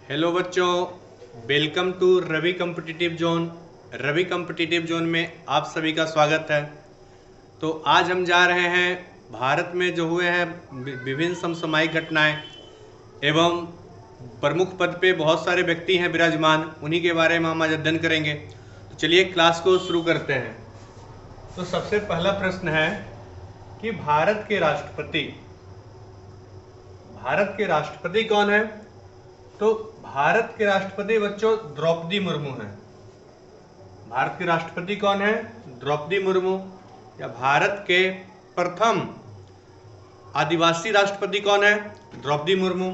Hello बच्चों, welcome to Ravi competitive zone. Ravi competitive zone में आप सभी का स्वागत है। तो आज हम जा रहे हैं भारत में जो हुए हैं विभिन्न समसामयिक घटनाएं एवं प्रमुख पद पे बहुत सारे व्यक्ति हैं विराजमान, उन्हीं के बारे में हम आज अध्ययन करेंगे। तो चलिए क्लास को शुरू करते हैं। तो सबसे पहला प्रश्न है कि भारत के राष्ट्रपति कौन है? तो भारत के राष्ट्रपति बच्चों द्रौपदी मुर्मू हैं। भारत के राष्ट्रपति कौन है? द्रौपदी मुर्मू। या भारत के प्रथम आदिवासी राष्ट्रपति कौन है? द्रौपदी मुर्मू।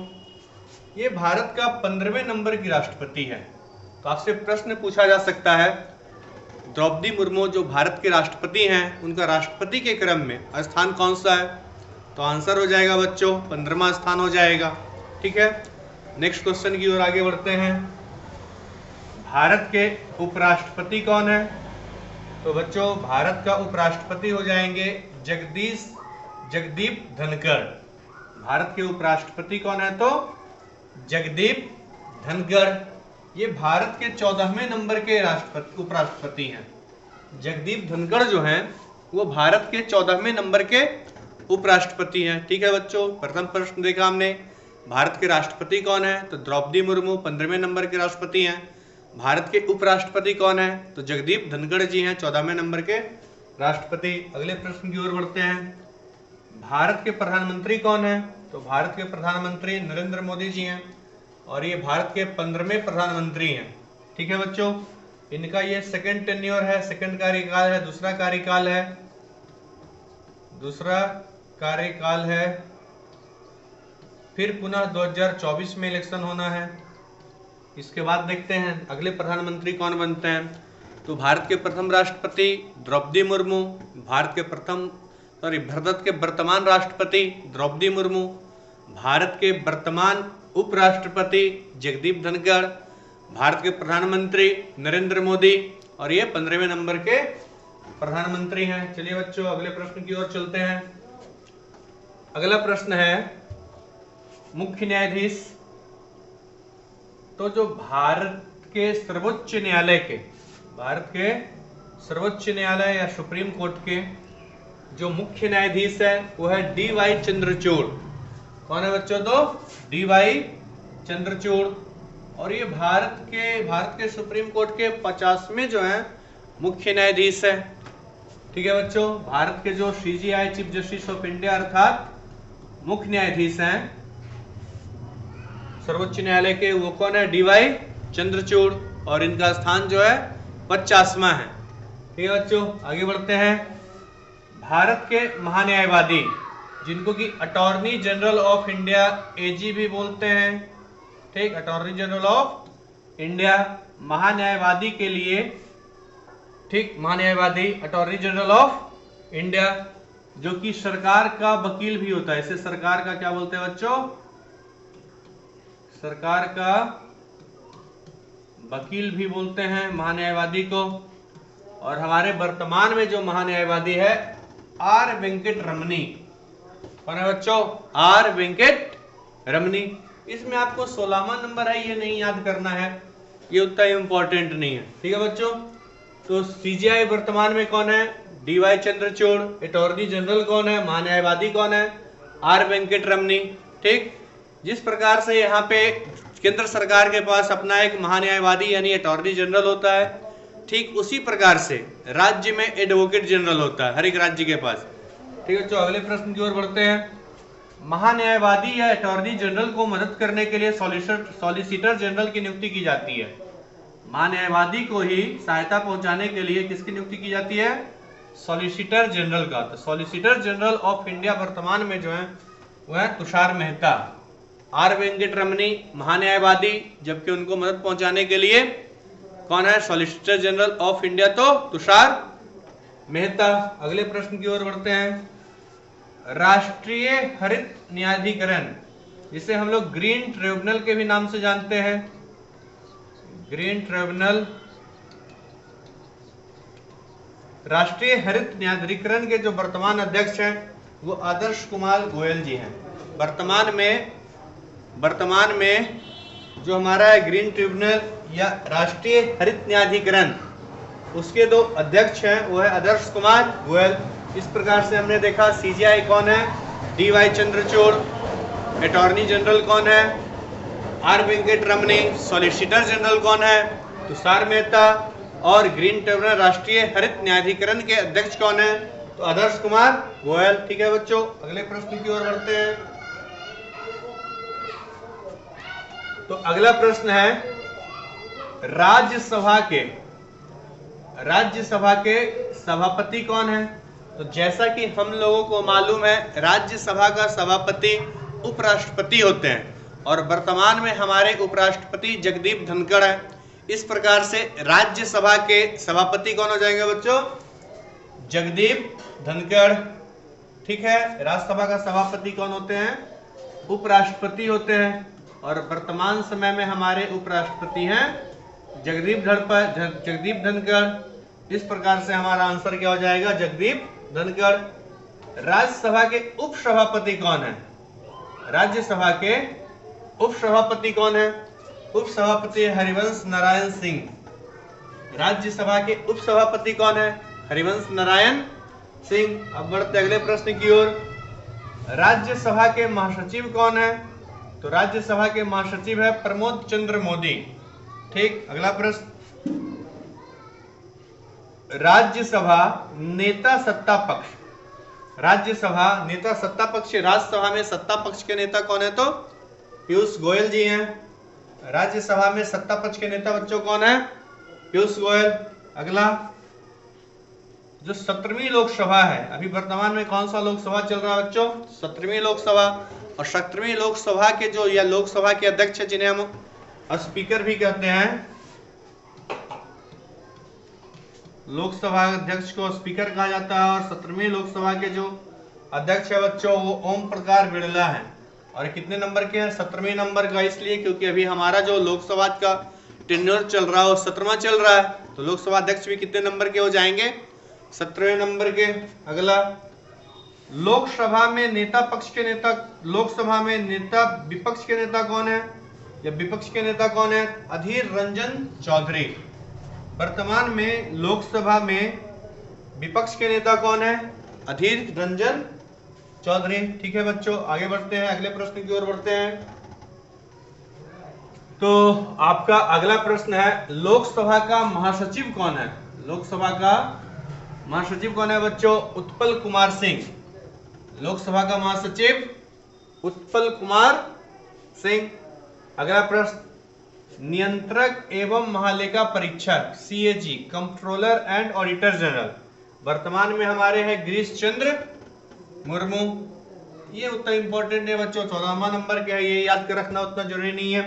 ये भारत का 15वें नंबर की राष्ट्रपति है। तो आपसे प्रश्न पूछा जा सकता है, द्रौपदी मुर्मू जो भारत के राष्ट्रपति हैं, उनका राष्ट्रपति के क्रम में स्थान कौन सा है? तो आंसर हो जाएगा बच्चों 15वां स्थान हो जाएगा। ठीक है, नेक्स्ट क्वेश्चन की ओर आगे बढ़ते हैं। भारत के उपराष्ट्रपति कौन है? तो बच्चों भारत का उपराष्ट्रपति हो जाएंगे जगदीप धनखड़। भारत के उपराष्ट्रपति कौन है? तो जगदीप धनखड़। ये भारत के 14वें नंबर के उपराष्ट्रपति हैं। जगदीप धनखड़ जो हैं वो भारत के 14वें नंबर के उपराष्ट्रपति हैं। ठीक है बच्चों, प्रथम प्रश्न देखा हमने, भारत के राष्ट्रपति कौन है? तो द्रौपदी मुर्मू 15वें नंबर के राष्ट्रपति हैं। भारत के उपराष्ट्रपति कौन है? तो जगदीप धनखड़ जी हैं 14वें नंबर के राष्ट्रपति। अगले प्रश्न की ओर बढ़ते हैं। भारत के प्रधानमंत्री कौन है? तो भारत के प्रधानमंत्री नरेंद्र मोदी जी हैं और ये भारत के 15वें प्रधानमंत्री हैं। ठीक है बच्चों, इनका ये सेकंड टेन्योर है, सेकंड कार्यकाल है, दूसरा कार्यकाल है। फिर पुनः 2024 में इलेक्शन होना है। इसके बाद देखते हैं अगले प्रधानमंत्री कौन बनते हैं। तो भारत के प्रथम राष्ट्रपति द्रौपदी मुर्मू, भारत के वर्तमान राष्ट्रपति द्रौपदी मुर्मू, भारत के वर्तमान उपराष्ट्रपति जगदीप धनखड़, भारत के प्रधानमंत्री नरेंद्र मोदी और ये 15वें नंबर के प्रधानमंत्री हैं। चलिए बच्चों अगले प्रश्न की ओर चलते हैं। अगला प्रश्न है मुख्य न्यायाधीश। तो जो भारत के सर्वोच्च न्यायालय या सुप्रीम कोर्ट के जो मुख्य न्यायाधीश है वो है डी.वाई. चंद्रचूड़। कौन है बच्चों? तो डी.वाई. चंद्रचूड़। और ये भारत के सुप्रीम कोर्ट के 50वें जो है मुख्य न्यायाधीश है। ठीक है बच्चों, भारत के जो CJI chief justice of India अर्थात मुख्य न्यायाधीश हैं सर्वोच्च न्यायालय के, वो कौन है? डी.वाई. चंद्रचूड़। और इनका स्थान जो है 50वां है। ठीक है बच्चों, आगे बढ़ते हैं। भारत के महान्यायवादी जिनको कि attorney general of India AG भी बोलते हैं। ठीक, अटॉर्नी जनरल ऑफ इंडिया महान्यायवादी के लिए, ठीक, महान्यायवादी अटॉर्नी जनरल ऑफ इंडिया जो कि सरकार का वकील भी होता है। इसे सरकार का क्या बोलते हैं बच्चों? सरकार का वकील भी बोलते हैं महान्यायवादी को। और हमारे वर्तमान में जो महान्यायवादी है आर वेंकट रमनी। कौन है बच्चों? आर वेंकट रमनी। इसमें आपको 16वां नंबर है, ये नहीं याद करना है, ये उतना इंपॉर्टेंट नहीं है। ठीक है बच्चों, तो CJI वर्तमान में कौन है? डी.वाई. चंद्रचूड़। अटॉर्नी जनरल कौन है? महान्यायवादी कौन है? आर वेंकट रमनी। ठीक, जिस प्रकार से यहाँ पे केंद्र सरकार के पास अपना एक महान्यायवादी यानी अटॉर्नी जनरल होता है, ठीक उसी प्रकार से राज्य में एडवोकेट जनरल होता है हर एक राज्य के पास। ठीक है, तो अगले प्रश्न की ओर बढ़ते हैं। महान्यायवादी या अटॉर्नी जनरल को मदद करने के लिए सॉलिसिटर जनरल की नियुक्ति की जाती है। महान्यायवादी को ही सहायता पहुंचाने के लिए किसकी नियुक्ति की जाती है? सॉलिसिटर जनरल का। तो सॉलिसिटर जनरल ऑफ इंडिया वर्तमान में जो है वह है तुषार मेहता। आर वेंकट रमनी महान्यायवादी, जबकि उनको मदद पहुंचाने के लिए कौन है? सॉलिसिटर जनरल ऑफ इंडिया, तो तुषार मेहता। अगले प्रश्न की ओर बढ़ते हैं। राष्ट्रीय हरित न्यायाधिकरण, जिसे हम लोग ग्रीन ट्रिब्यूनल के भी नाम से जानते हैं, ग्रीन ट्रिब्यूनल, राष्ट्रीय हरित न्यायाधिकरण के जो वर्तमान अध्यक्ष हैं वो आदर्श कुमार गोयल जी हैं। वर्तमान में जो हमारा है ग्रीन ट्रिब्यूनल या राष्ट्रीय हरित न्यायाधिकरण, उसके दो अध्यक्ष हैं, वो है आदर्श कुमार गोयल। इस प्रकार से हमने देखा सीजीआई कौन है, डी.वाई. चंद्रचूड़। अटॉर्नी जनरल कौन है, R Venkat Ramani. Solicitor general कौन है, तुषार मेहता। और ग्रीन ट्रिब्यूनल राष्ट्रीय हरित न्यायाधिकरण के अध्यक्ष कौन है, तो आदर्श कुमार गोयल। ठीक है बच्चों, अगले प्रश्न की ओर बढ़ते हैं। तो अगला प्रश्न है राज्यसभा के सभापति कौन है। तो जैसा कि हम लोगों को मालूम है, राज्यसभा का सभापति उपराष्ट्रपति होते हैं और वर्तमान में हमारे उपराष्ट्रपति जगदीप धनखड़ है। इस प्रकार से राज्यसभा के सभापति कौन हो जाएंगे बच्चों, जगदीप धनखड़। ठीक है, राज्यसभा का सभापति कौन होते हैं, उपराष्ट्रपति होते हैं और वर्तमान समय में हमारे उपराष्ट्रपति हैं जगदीप धनखड़। इस प्रकार से हमारा आंसर क्या हो जाएगा, जगदीप धनखड़। राज्यसभा के उपसभापति कौन है, राज्यसभा के उपसभापति कौन है, उपसभापति हरिवंश नारायण सिंह। राज्यसभा के उपसभापति कौन है, हरिवंश नारायण सिंह। अब बढ़ते अगले प्रश्न की ओर। राज्यसभा के महासचिव कौन है, तो राज्यसभा के महासचिव है प्रमोद चंद्र मोदी। ठीक, अगला प्रश्न, राज्यसभा नेता सत्ता पक्ष। राज्यसभा नेता सत्ता पक्ष, राज्यसभा में सत्ता पक्ष के नेता कौन है, तो पीयूष गोयल जी हैं। राज्यसभा में सत्ता पक्ष के नेता बच्चों कौन है, पीयूष गोयल। अगला, जो 17वीं लोकसभा है, अभी वर्तमान में कौन सा लोकसभा चल रहा है बच्चों, 17वीं लोकसभा। और 17वीं लोकसभा के जो या लोकसभा के अध्यक्ष है, जिन्हें हम स्पीकर भी कहते हैं, लोकसभा अध्यक्ष को स्पीकर कहा जाता है। और 17वीं लोकसभा के जो अध्यक्ष है बच्चों, वो ओम प्रकाश बिड़ला है। और कितने नंबर के हैं, 17वें नंबर का, इसलिए क्योंकि अभी हमारा जो लोकसभा का टेन्योर चल रहा है वो 17वां चल रहा है, तो लोकसभा अध्यक्ष भी कितने नंबर के हो जाएंगे, 17वें नंबर के। अगला, लोकसभा में नेता पक्ष के नेता, लोकसभा में नेता विपक्ष के नेता कौन है या विपक्ष के नेता कौन है, अधीर रंजन चौधरी। वर्तमान में लोकसभा में विपक्ष के नेता कौन है, अधीर रंजन चौधरी। ठीक है बच्चों, आगे बढ़ते हैं, अगले प्रश्न की ओर बढ़ते हैं। तो आपका अगला प्रश्न है, लोकसभा का महासचिव कौन है। लोकसभा का महासचिव कौन है बच्चों, उत्पल कुमार सिंह। लोकसभा का महासचिव उत्पल कुमार सिंह। अगला प्रश्न, नियंत्रक एवं महालेखा परीक्षक CAG, controller and auditor general, वर्तमान में हमारे हैं गिरीश चंद्र मुर्मू। ये उतना इंपॉर्टेंट है बच्चों, 14वां नंबर के है, ये याद कर रखना उतना जरूरी नहीं है।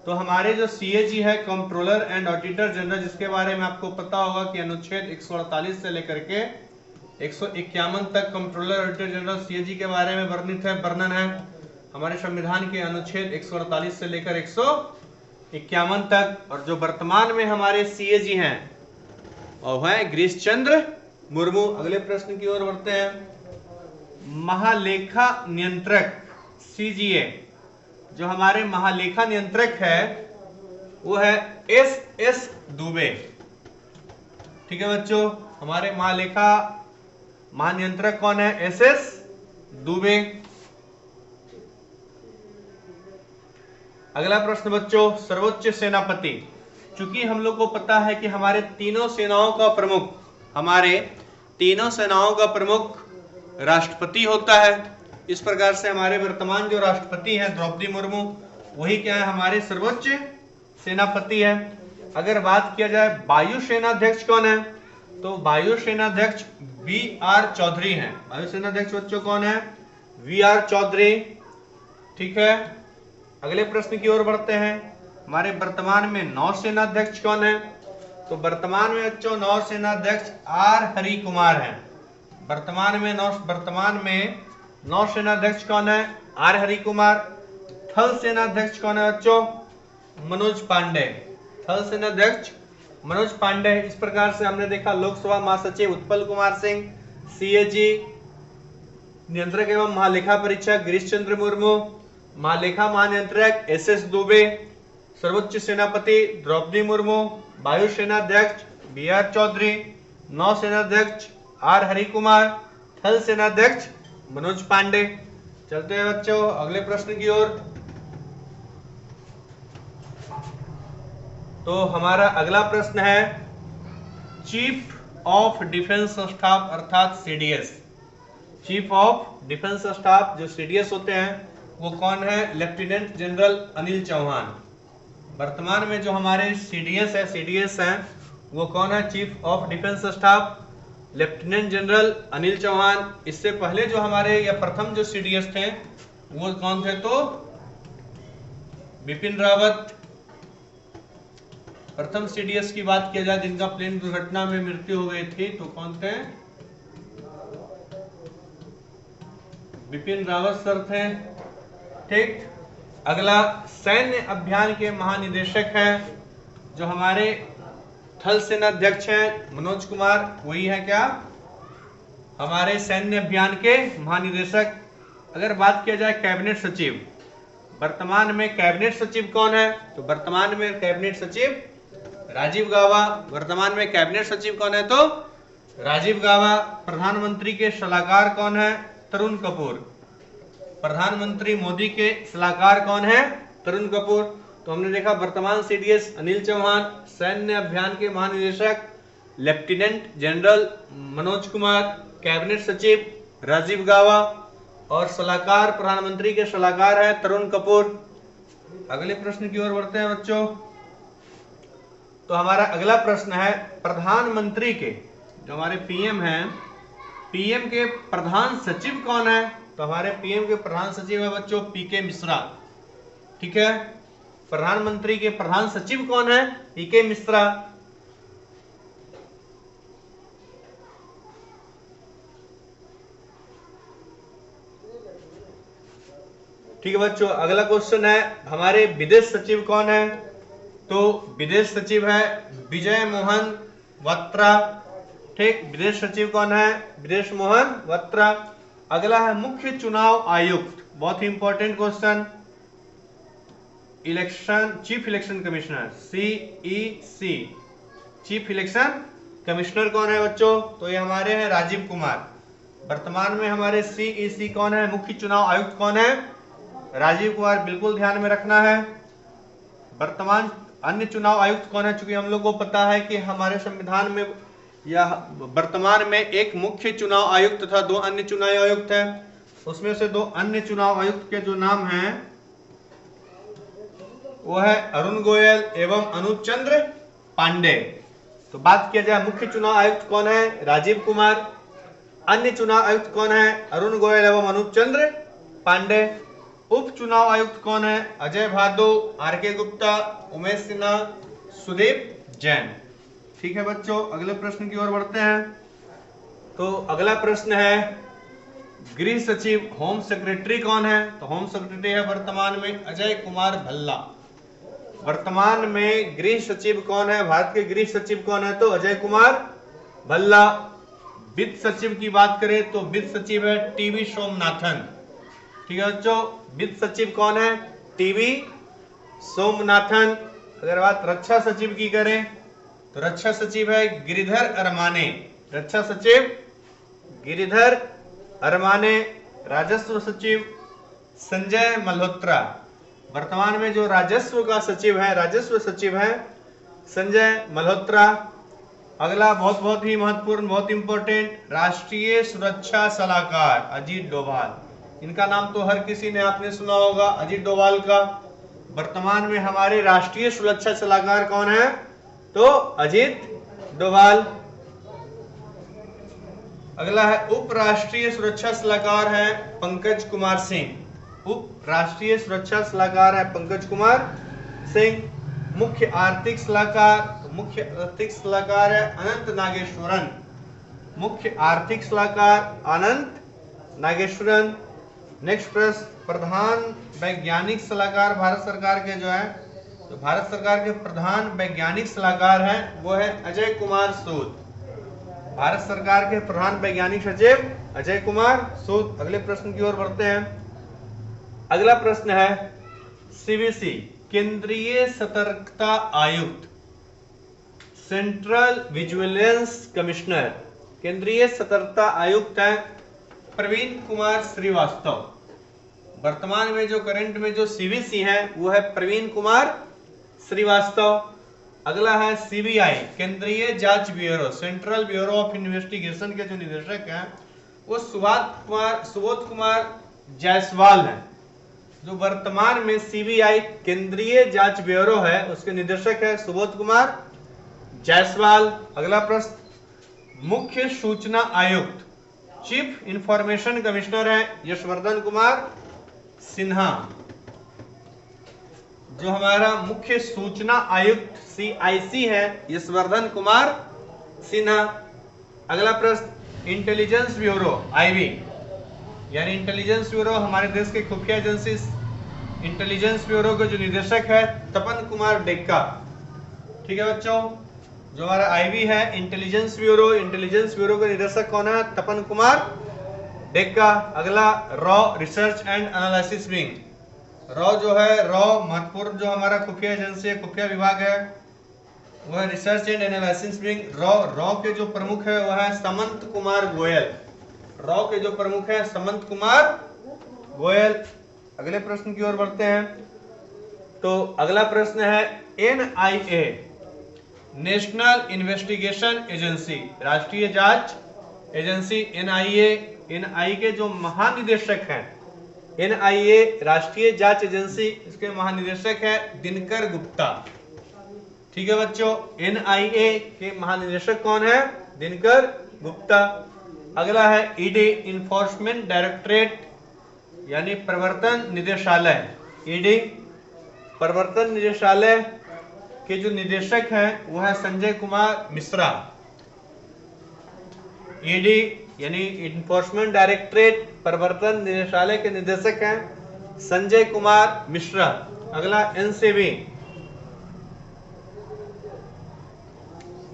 तो हमारे जो CAG है, कंट्रोलर एंड ऑडिटर जनरल, जिसके बारे में आपको पता होगा कि अनुच्छेद 148 से लेकर के 151 तक कंट्रोलर ऑडिटर जनरल CAG के बारे में वर्णन है हमारे संविधान के अनुच्छेद 148 से लेकर 151 तक। और जो वर्तमान में हमारे CAG हैं और है गिरीश चंद्र मुर्मू। अगले प्रश्न की ओर बढ़ते हैं, महालेखा नियंत्रक CGA, जो हमारे महालेखा नियंत्रक है वो है SS दुबे। ठीक है बच्चों, हमारे महालेखा महानियंत्रक कौन है, SS दुबे। अगला प्रश्न बच्चों, सर्वोच्च सेनापति। चूंकि हम लोग को पता है कि हमारे तीनों सेनाओं का प्रमुख राष्ट्रपति होता है। इस प्रकार से हमारे वर्तमान जो राष्ट्रपति हैं द्रौपदी मुर्मू, वही क्या है, हमारे सर्वोच्च सेनापति है। अगर बात किया जाए वायुसेनाध्यक्ष कौन है, तो वायुसेनाध्यक्ष VR चौधरी हैं। वायुसेनाध्यक्ष बच्चों कौन है, VR चौधरी। ठीक है, अगले प्रश्न की ओर बढ़ते हैं, हमारे वर्तमान में नौसेनाध्यक्ष कौन है, तो वर्तमान में बच्चों नौसेनाध्यक्ष R हरि कुमार हैं। वर्तमान में नौसेनाध्यक्ष कौन है, R हरि कुमार। थल सेनाध्यक्ष कौन है बच्चों, मनोज पांडे। थल सेनाध्यक्ष मनोज पांडे। इस प्रकार से हमने देखा लोकसभा महासचिव उत्पल कुमार सिंह, CAG नियंत्रक एवं महालेखा परीक्षक गिरीश चंद्र मुर्मू, महालेखा महानियंत्रक SS दुबे, सर्वोच्च सेनापति द्रौपदी मुर्मू, वायुसेना अध्यक्ष BR चौधरी, नौसेना अध्यक्ष R हरिकुमार, थल सेना अध्यक्ष मनोज पांडे। चलते हैं बच्चों अगले प्रश्न की ओर। तो हमारा अगला प्रश्न है चीफ ऑफ डिफेंस स्टाफ अर्थात CDS। Chief of defence staff जो CDS होते हैं वो कौन है? Lieutenant general Anil Chauhan. वर्तमान में जो हमारे CDS हैं वो कौन है? Chief of defence staff lieutenant general Anil Chauhan. इससे पहले जो हमारे या प्रथम जो CDS थे वो कौन थे? तो बिपिन रावत। प्रथम CDS की बात किया जाए जिनका प्लेन दुर्घटना में मृत्यु हो गई थी तो कौन थे? बिपिन रावत सर थे। ठीक, अगला सैन्य अभियान के महानिदेशक हैं जो हमारे थल सेना अध्यक्ष हैं मनोज कुमार, वही है क्या? हमारे सैन्य अभियान के महानिदेशक। अगर बात किया जाए कैबिनेट सचिव, वर्तमान में कैबिनेट सचिव कौन है? तो वर्तमान में कैबिनेट सचिव राजीव गाबा। वर्तमान में कैबिनेट सचिव कौन है? तो राजीव गाबा। प्रधानमंत्री के सलाहकार कौन है? तरुण कपूर। प्रधानमंत्री मोदी के सलाहकार कौन है? तरुण कपूर। तो हमने देखा वर्तमान CDS अनिल चौहान, सैन्य अभियान के महानिदेशक lieutenant general Manoj Kumar, cabinet सचिव राजीव गाबा और सलाहकार प्रधानमंत्री के सलाहकार है तरुण कपूर। अगले प्रश्न की ओर बढ़ते हैं बच्चों। तो हमारा अगला प्रश्न है प्रधानमंत्री के जो हमारे PM हैं, PM के प्रधान सचिव कौन है? तो हमारे PM के प्रधान सचिव है बच्चों PK मिश्रा। ठीक है, प्रधानमंत्री के प्रधान सचिव कौन है? PK मिश्रा। ठीक है बच्चों, अगला क्वेश्चन है हमारे विदेश सचिव कौन है? तो विदेश सचिव है विजय मोहन वत्रा। ठीक, विदेश सचिव कौन है? विदेश मोहन वत्रा। अगला है मुख्य चुनाव आयुक्त, बहुत ही important question. Chief election commissioner CEC, chief election commissioner कौन है बच्चों? तो ये हमारे हैं राजीव कुमार। वर्तमान में हमारे CEC कौन है? मुख्य चुनाव आयुक्त कौन है? राजीव कुमार, बिल्कुल ध्यान में रखना है। वर्तमान अन्य चुनाव आयुक्त कौन है? चूंकि हम लोग को पता है कि हमारे संविधान में या वर्तमान में एक मुख्य चुनाव आयुक्त तथा 2 अन्य चुनाव आयुक्त हैं। उसमें से 2 अन्य चुनाव आयुक्त के जो नाम हैं वो है अरुण गोयल एवं अनूप चंद्र पांडे। तो बात किया जाए मुख्य चुनाव आयुक्त कौन है? राजीव कुमार। अन्य चुनाव आयुक्त कौन है? अरुण गोयल एवं अनूप चंद्र पांडे। उप चुनाव आयुक्त कौन है? अजय भादु, RK गुप्ता, उमेश सिन्हा, सुदीप जैन। ठीक है बच्चों, अगले प्रश्न की ओर बढ़ते हैं। तो अगला प्रश्न है गृह सचिव होम सेक्रेटरी कौन है? तो होम सेक्रेटरी है वर्तमान में अजय कुमार भल्ला। वर्तमान में गृह सचिव कौन है? भारत के गृह सचिव कौन है? तो अजय कुमार भल्ला। वित्त सचिव की बात करें तो वित्त सचिव है TV सोमनाथन। ठीक है बच्चों, वित्त सचिव कौन है? TV सोमनाथन। अगर बात रक्षा सचिव की करें तो रक्षा सचिव है गिरिधर अरमाने। रक्षा सचिव गिरिधर अरमाने। राजस्व सचिव संजय मल्होत्रा। वर्तमान में जो राजस्व सचिव है संजय मल्होत्रा। अगला बहुत ही महत्वपूर्ण, बहुत इंपॉर्टेंट, राष्ट्रीय सुरक्षा सलाहकार अजीत डोभाल। इनका नाम तो हर किसी ने आपने सुना होगा, अजीत डोभाल का। वर्तमान में हमारे राष्ट्रीय सुरक्षा सलाहकार कौन है? तो अजीत डोभाल। अगला है उप राष्ट्रीय सुरक्षा सलाहकार है पंकज कुमार सिंह। उप राष्ट्रीय सुरक्षा सलाहकार है पंकज कुमार सिंह। मुख्य आर्थिक सलाहकार है अनंत नागेश्वरन। मुख्य आर्थिक सलाहकार अनंत नागेश्वरन। नेक्स्ट प्रश्न, प्रधान वैज्ञानिक सलाहकार भारत सरकार के जो है, तो भारत सरकार के प्रधान वैज्ञानिक सलाहकार हैं वो है अजय कुमार सूद। भारत सरकार के प्रधान वैज्ञानिक सचिव अजय कुमार सूद। अगले प्रश्न की ओर बढ़ते हैं। अगला प्रश्न है CBC केंद्रीय सतर्कता आयुक्त, सेंट्रल विजिलेंस कमिश्नर, केंद्रीय सतर्कता आयुक्त हैं प्रवीण कुमार श्रीवास्तव। वर्तमान में जो करंट में जो सीवीसी है वो है प्रवीण कुमार श्रीवास्तव। अगला है सीबीआई, केंद्रीय जांच bureau, central bureau of investigation के जो निदेशक हैं वो सुबोध कुमार जायसवाल हैं। जो वर्तमान में सीबीआई केंद्रीय जांच ब्यूरो है उसके निदेशक है सुबोध कुमार जायसवाल। अगला प्रश्न, मुख्य सूचना आयुक्त, चीफ इंफॉर्मेशन कमिश्नर है यशवर्धन कुमार सिन्हा। जो हमारा मुख्य सूचना आयुक्त सीआईसी है यशवर्धन कुमार सिन्हा। अगला प्रश्न, इंटेलिजेंस ब्यूरो आईबी, यानी इंटेलिजेंस ब्यूरो हमारे देश के खुफिया एजेंसी इंटेलिजेंस ब्यूरो के जो निदेशक है तपन कुमार डेक्का। ठीक है बच्चों, जो हमारा आईबी है इंटेलिजेंस ब्यूरो के निदेशक कौन है? तपन कुमार डेक्का। अगला raw research and analysis wing, raw जो है रॉ महत्वपूर्ण जो हमारा खुफिया एजेंसी है, खुफिया विभाग है, वह research and analysis wing. Raw के जो प्रमुख है वह है समंत कुमार गोयल। रॉ के जो प्रमुख है समंत कुमार गोयल। अगले प्रश्न की ओर बढ़ते हैं। तो अगला प्रश्न है एनआईए, नेशनल इन्वेस्टिगेशन एजेंसी, राष्ट्रीय जांच एजेंसी एनआईए के जो महानिदेशक हैं, एनआईए राष्ट्रीय जांच एजेंसी, इसके महानिदेशक है दिनकर गुप्ता। ठीक है बच्चों, एनआईए के महानिदेशक कौन है? दिनकर गुप्ता। अगला है ईडी, इन्फोर्समेंट डायरेक्टरेट, यानी प्रवर्तन निदेशालय। ईडी प्रवर्तन निदेशालय के जो निदेशक हैं वो है संजय कुमार मिश्रा। ईडी यानी इन्फोर्समेंट डायरेक्टरेट प्रवर्तन निदेशालय के निदेशक हैं संजय कुमार मिश्रा। अगला NCB,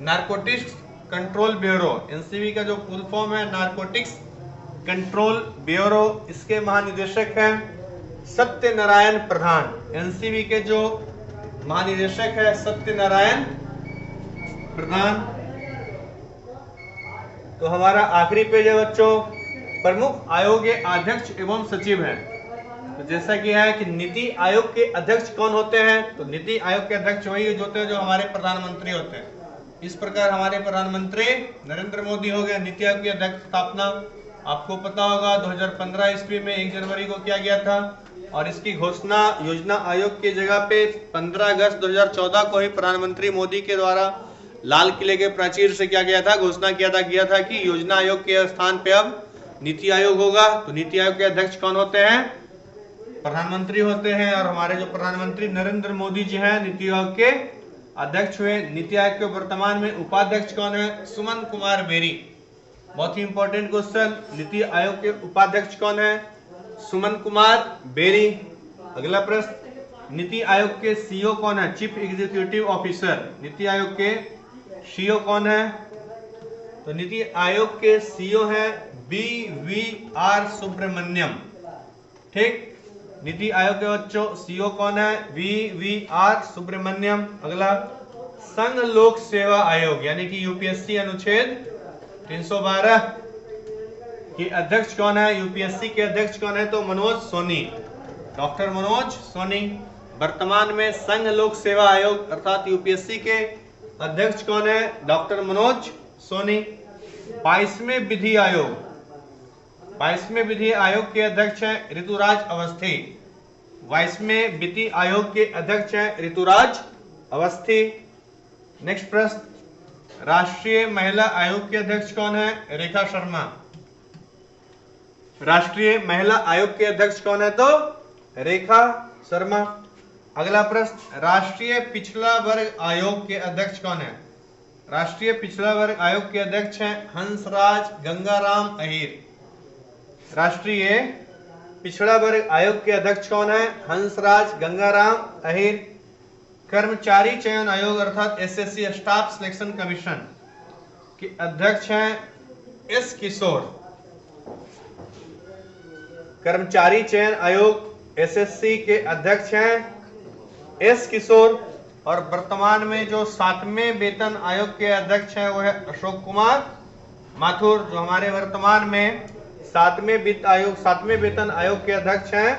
narcotics control bureau, NCB का जो फुल फॉर्म है नारकोटिक्स कंट्रोल ब्यूरो, इसके महानिदेशक हैं सत्यनारायण प्रधान। एनसीबी के जो महानिदेशक है सत्यनारायण प्रधान। तो हमारा आखिरी पेज है बच्चों, प्रमुख आयोग के अध्यक्ष एवं सचिव हैं। तो जैसा कि है कि नीति आयोग के अध्यक्ष कौन होते हैं? तो नीति आयोग के अध्यक्ष वही होते हैं जो हमारे प्रधानमंत्री होते हैं। इस प्रकार हमारे प्रधानमंत्री नरेंद्र मोदी हो गए नीति आयोग की अध्यक्ष स्थापना। आपको पता होगा 2015 ईस्वी में 1 जनवरी को किया गया था और इसकी घोषणा योजना आयोग की जगह पे 15 अगस्त 2014 को ही प्रधानमंत्री मोदी के द्वारा लाल किले के प्राचीर से क्या गया था? घोषणा किया था कि योजना आयोग के स्थान पे अब नीति आयोग होगा। तो नीति आयोग के अध्यक्ष कौन होते हैं? प्रधानमंत्री होते हैं। और हमारे जो प्रधानमंत्री नरेंद्र मोदी जी हैं नीति आयोग के अध्यक्ष हुए। नीति आयोग के वर्तमान में उपाध्यक्ष कौन है? सुमन कुमार बेरी। बहुत ही इंपॉर्टेंट क्वेश्चन, नीति आयोग के उपाध्यक्ष कौन है? सुमन कुमार बेरी। अगला प्रश्न, नीति आयोग के सीईओ कौन है? Chief executive officer. NITI Aayog के सीईओ कौन है? तो नीति आयोग के सीईओ है BVR सुब्रमण्यम। ठीक, नीति आयोग के बच्चों सीईओ कौन है? BVR सुब्रमण्यम। अगला, संघ लोक सेवा आयोग यानी कि यूपीएससी अनुच्छेद 312 के अध्यक्ष कौन है? यूपीएससी के अध्यक्ष कौन है? तो मनोज सोनी, डॉक्टर मनोज सोनी। वर्तमान में संघ लोक सेवा आयोग अर्थात यूपीएससी के अध्यक्ष कौन है? डॉक्टर मनोज सोनी। 22वें विधि आयोग, 22वें विधि आयोग के अध्यक्ष हैं ऋतुराज अवस्थी। 22वें विधि आयोग के अध्यक्ष हैं ऋतुराज अवस्थी। नेक्स्ट प्रश्न, राष्ट्रीय महिला आयोग के अध्यक्ष कौन है? रेखा शर्मा। राष्ट्रीय महिला आयोग के अध्यक्ष कौन है? तो रेखा शर्मा। अगला प्रश्न, राष्ट्रीय पिछड़ा वर्ग आयोग के अध्यक्ष कौन है? राष्ट्रीय पिछड़ा वर्ग आयोग के अध्यक्ष हैं हंसराज गंगाराम अहीर। राष्ट्रीय पिछड़ा वर्ग आयोग के अध्यक्ष कौन है? हंसराज गंगाराम अहीर। कर्मचारी चयन आयोग अर्थात एसएससी स्टाफ सिलेक्शन कमीशन के अध्यक्ष हैं एस किशोर। कर्मचारी चयन आयोग एसएससी के अध्यक्ष हैं एस किशोर। और वर्तमान में जो 7वें वेतन आयोग के अध्यक्ष हैं वो है अशोक कुमार माथुर, जो हमारे वर्तमान में 7वें वेतन आयोग के अध्यक्ष हैं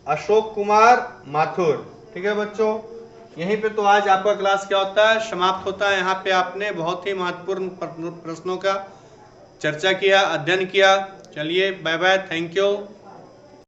अशोक कुमार माथुर। ठीक है बच्चों, यहीं पे तो आज आपका क्लास क्या होता है, समाप्त होता है। यहाँ पे आपने बहुत ही महत्वपूर्ण प्रश्नों का चर्चा किया, अध्ययन किया। चलिए बाय बाय, थैंक यू।